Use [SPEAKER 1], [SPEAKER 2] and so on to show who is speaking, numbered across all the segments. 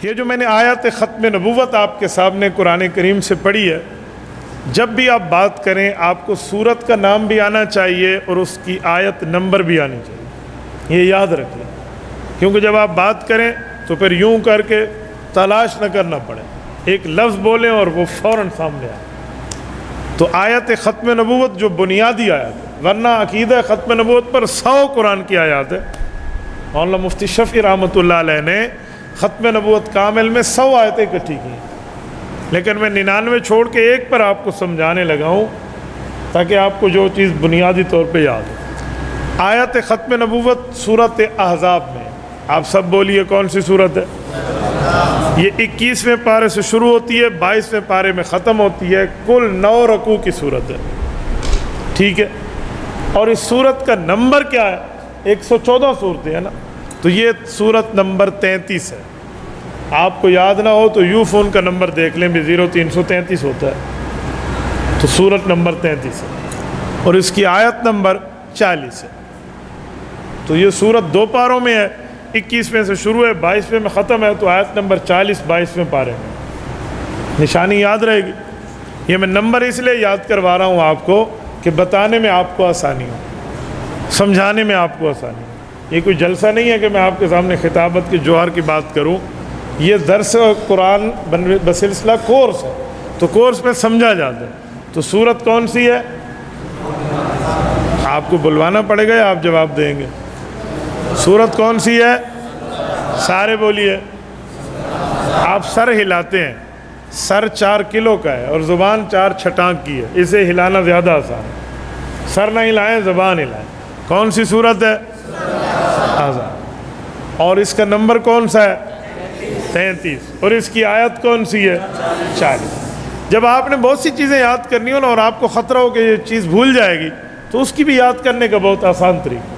[SPEAKER 1] یہ جو میں نے آیت ختم نبوت آپ کے سامنے قرآن کریم سے پڑھی ہے، جب بھی آپ بات کریں آپ کو سورت کا نام بھی آنا چاہیے اور اس کی آیت نمبر بھی آنی چاہیے، یہ یاد رکھیں، کیونکہ جب آپ بات کریں تو پھر یوں کر کے تلاش نہ کرنا پڑے، ایک لفظ بولیں اور وہ فوراً سامنے آئے۔ تو آیت ختم نبوت جو بنیادی آیت ہے، ورنہ عقیدہ ختم نبوت پر 100 قرآن کی آیات ہے۔ مولانا مفتی شفیع رحمۃ اللہ علیہ نے ختم نبوت کامل میں 100 آیتیں اکٹھی کی ہیں، لیکن میں 99 چھوڑ کے ایک پر آپ کو سمجھانے لگا ہوں تاکہ آپ کو جو چیز بنیادی طور پہ یاد ہو۔ آیت ختم نبوت سورت احزاب میں، آپ سب بولیے کون سی سورت ہے؟ یہ 21ویں پارے سے شروع ہوتی ہے، 22ویں پارے میں ختم ہوتی ہے، کل 9 رکوع کی سورت ہے، ٹھیک ہے؟ اور اس سورت کا نمبر کیا ہے؟ 114 صورتیں ہیں نا، تو یہ سورت نمبر 33 ہے۔ آپ کو یاد نہ ہو تو یو فون کا نمبر دیکھ لیں بھی 0333 ہوتا ہے، تو سورت نمبر 33 ہے اور اس کی آیت نمبر 40 ہے۔ تو یہ سورت 2 پاروں میں ہے، 21ویں سے شروع ہے، 22ویں میں ختم ہے، تو آیت نمبر 40 22ویں پارے میں نشانی یاد رہے گی۔ یہ میں نمبر اس لیے یاد کروا رہا ہوں آپ کو کہ بتانے میں آپ کو آسانی ہو، سمجھانے میں آپ کو آسانی ہو۔ یہ کوئی جلسہ نہیں ہے کہ میں آپ کے سامنے خطابت کے جوہر کی بات کروں، یہ درس قرآن بسلسلہ کورس ہے، تو کورس میں سمجھا جاتا ہے۔ تو سورت کون سی ہے؟ آپ کو بلوانا پڑے گا یا آپ جواب دیں گے؟ سورت کون سی ہے؟ سارے بولیے۔ آپ سر ہلاتے ہیں، سر 4 کلو کا ہے اور زبان 4 چھٹانک کی ہے، اسے ہلانا زیادہ آسان ہے۔ سر نہ ہلائیں، زبان ہلائیں۔ کون سی سورت ہے؟ احزاب۔ اور اس کا نمبر کون سا ہے؟ 33۔ اور اس کی آیت کون سی ہے؟ 40۔ جب آپ نے بہت سی چیزیں یاد کرنی ہو نا اور آپ کو خطرہ ہو کہ یہ چیز بھول جائے گی، تو اس کی بھی یاد کرنے کا بہت آسان طریقہ۔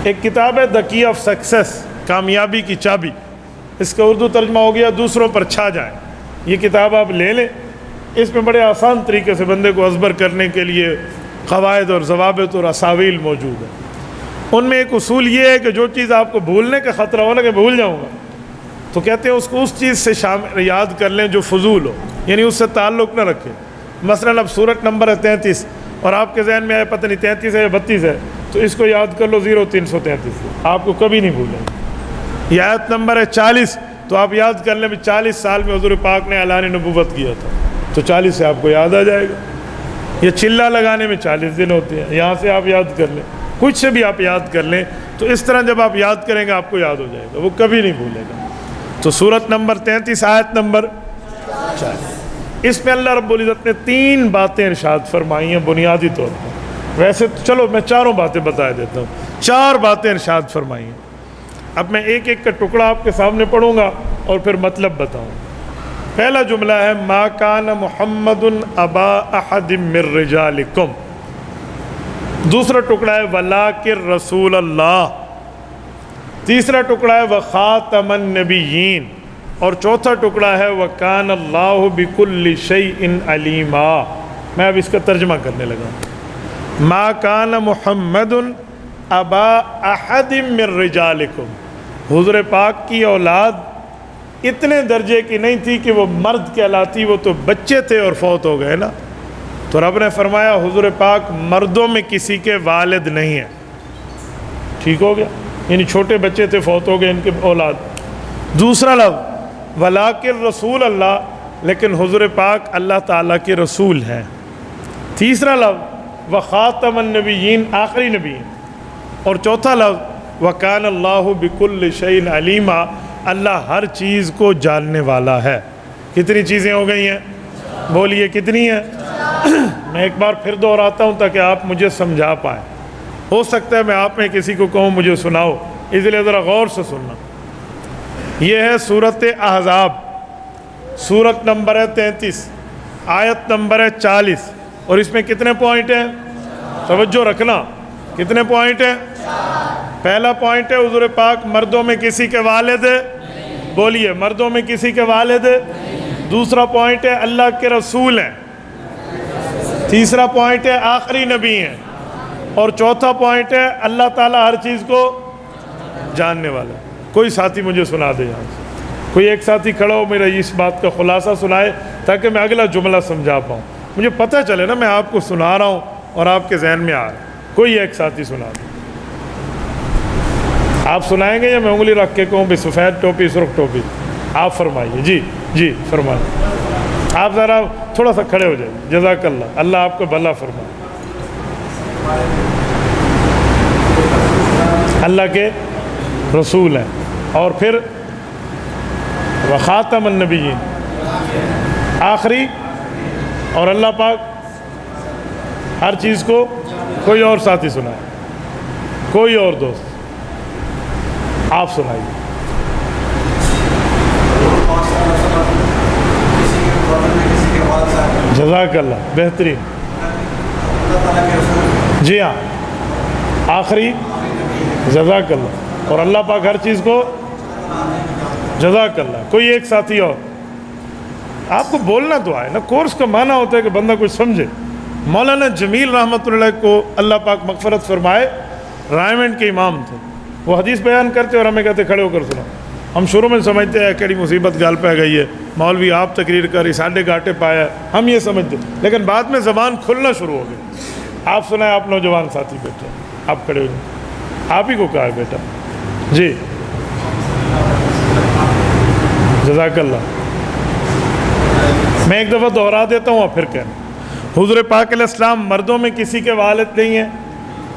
[SPEAKER 1] ایک کتاب ہے دی کی آف سکسیس، کامیابی کی چابی، اس کا اردو ترجمہ ہو گیا دوسروں پر چھا جائیں۔ یہ کتاب آپ لے لیں، اس میں بڑے آسان طریقے سے بندے کو ازبر کرنے کے لیے قواعد اور ضوابط اور اساویل موجود ہیں۔ ان میں ایک اصول یہ ہے کہ جو چیز آپ کو بھولنے کا خطرہ ہو نا کہ بھول جاؤں گا، تو کہتے ہیں اس کو اس چیز سے یاد کر لیں جو فضول ہو، یعنی اس سے تعلق نہ رکھے۔ مثلا اب سورت نمبر ہے 33 اور آپ کے ذہن میں آئے پتہ نہیں 33 ہے یا 32 ہے، تو اس کو یاد کر لو 0333 سے، آپ کو کبھی نہیں بھولیں گے۔ یہ آیت نمبر ہے 40، تو آپ یاد کر لیں بھی 40 سال میں حضور پاک نے اعلان نبوت کیا تھا، تو 40 سے آپ کو یاد آ جائے گا۔ یہ چلہ لگانے میں 40 دن ہوتے ہیں، یہاں سے آپ یاد کر لیں، کچھ سے بھی آپ یاد کر لیں، تو اس طرح جب آپ یاد کریں گے آپ کو یاد ہو جائے گا، وہ کبھی نہیں بھولے گا۔ تو سورت نمبر 33 آیت نمبر 40، اس میں اللہ رب العزت نے 3 باتیں ارشاد فرمائی ہیں بنیادی طور پر۔ ویسے چلو میں 4 باتیں بتا دیتا ہوں، 4 باتیں ارشاد فرمائی ہیں۔ اب میں ایک ایک کا ٹکڑا آپ کے سامنے پڑھوں گا اور پھر مطلب بتاؤں۔ پہلا جملہ ہے ما کان محمد ابا احد من رجالکم، دوسرا ٹکڑا ہے ولکن رسول اللہ، تیسرا ٹکڑا ہے وخاتم النبیین، اور چوتھا ٹکڑا ہے وکان اللہ بکل شیء علیما۔ میں اب اس کا ترجمہ کرنے لگا ہوں۔ ما کان محمد ابا احد من رجالکم، حضور پاک کی اولاد اتنے درجے کی نہیں تھی کہ وہ مرد کہلاتی، وہ تو بچے تھے اور فوت ہو گئے نا، تو رب نے فرمایا حضور پاک مردوں میں کسی کے والد نہیں ہیں، ٹھیک ہو گیا، یعنی چھوٹے بچے تھے فوت ہو گئے ان کے اولاد۔ دوسرا لفظ ولکن رسول اللہ، لیکن حضور پاک اللہ تعالیٰ کے رسول ہیں۔ تیسرا لفظ وخاتم النبیین، آخری نبی ہیں۔ اور چوتھا لفظ وکان اللہ بکل شیء علیما، اللہ ہر چیز کو جاننے والا ہے۔ کتنی چیزیں ہو گئی ہیں؟ بولیے کتنی ہیں؟ میں ایک بار پھر دہراتا ہوں تاکہ آپ مجھے سمجھا پائیں۔ ہو سکتا ہے میں آپ میں کسی کو کہوں مجھے سناؤ، اس لیے ذرا غور سے سننا۔ یہ ہے سورت احزاب، سورت نمبر ہے 33، آیت نمبر ہے 40، اور اس میں کتنے پوائنٹ ہیں؟ توجہ رکھنا، کتنے پوائنٹ ہیں؟ پہلا پوائنٹ ہے حضور پاک مردوں میں کسی کے والد، بولیے مردوں میں کسی کے والد۔ دوسرا پوائنٹ ہے اللہ کے رسول ہیں۔ تیسرا پوائنٹ ہے آخری نبی ہیں۔ اور چوتھا پوائنٹ ہے اللہ تعالیٰ ہر چیز کو جاننے والا۔ کوئی ساتھی مجھے سنا دے یہاں سے۔ کوئی ایک ساتھی کھڑا ہو میرا اس بات کا خلاصہ سنائے تاکہ میں اگلا جملہ سمجھا پاؤں، مجھے پتہ چلے نا میں آپ کو سنا رہا ہوں اور آپ کے ذہن میں آ رہا ہے۔ کوئی ایک ساتھی سنا دیں۔ آپ سنائیں گے یا میں انگلی رکھ کے کہوں بھی سفید ٹوپی سرخ ٹوپی؟ آپ فرمائیے۔ جی جی فرمائیے۔ آپ ذرا تھوڑا سا کھڑے ہو جائیں، جزاک اللہ، اللہ آپ کو بھلا فرمائے۔ اللہ کے رسول ہیں، اور پھر وخاتم النبیین، آخری، اور اللہ پاک ہر چیز کو۔ کوئی اور ساتھی سنائے، کوئی اور دوست، آپ سنائیے۔ جزاک اللہ، بہترین۔ جی ہاں، آخری، جزاک اللہ، اور اللہ پاک ہر چیز کو۔ جزاک اللہ۔ کوئی ایک ساتھی اور؟ آپ کو بولنا تو آئے نا، کورس کا معنی ہوتا ہے کہ بندہ کچھ سمجھے۔ مولانا جمیل رحمۃ اللہ کو اللہ پاک مغفرت فرمائے، رائمنڈ کے امام تھے، وہ حدیث بیان کرتے اور ہمیں کہتے کھڑے ہو کر سنا۔ ہم شروع میں سمجھتے ہیں کیڑی مصیبت گال پہ گئی ہے، مولوی آپ تقریر کر ساڈے گاٹے پایا، ہم یہ سمجھتے، لیکن بعد میں زبان کھلنا شروع ہو گئی۔ آپ سنائیں، آپ نوجوان ساتھی بیٹھے، آپ کھڑے ہو جائیں، آپ ہی کو کہا ہے بیٹا۔ جی جزاک اللہ۔ میں ایک دفعہ دہرا دیتا ہوں اور پھر کہنا، حضور پاک علیہ السلام مردوں میں کسی کے والد نہیں ہیں،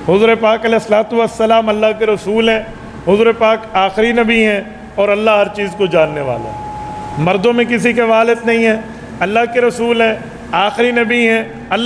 [SPEAKER 1] حضور پاک علیہ السلام اللہ کے رسول ہیں، حضور پاک آخری نبی ہیں، اور اللہ ہر چیز کو جاننے والا ہے۔ مردوں میں کسی کے والد نہیں ہیں، اللہ کے رسول ہیں، آخری نبی ہیں، اللہ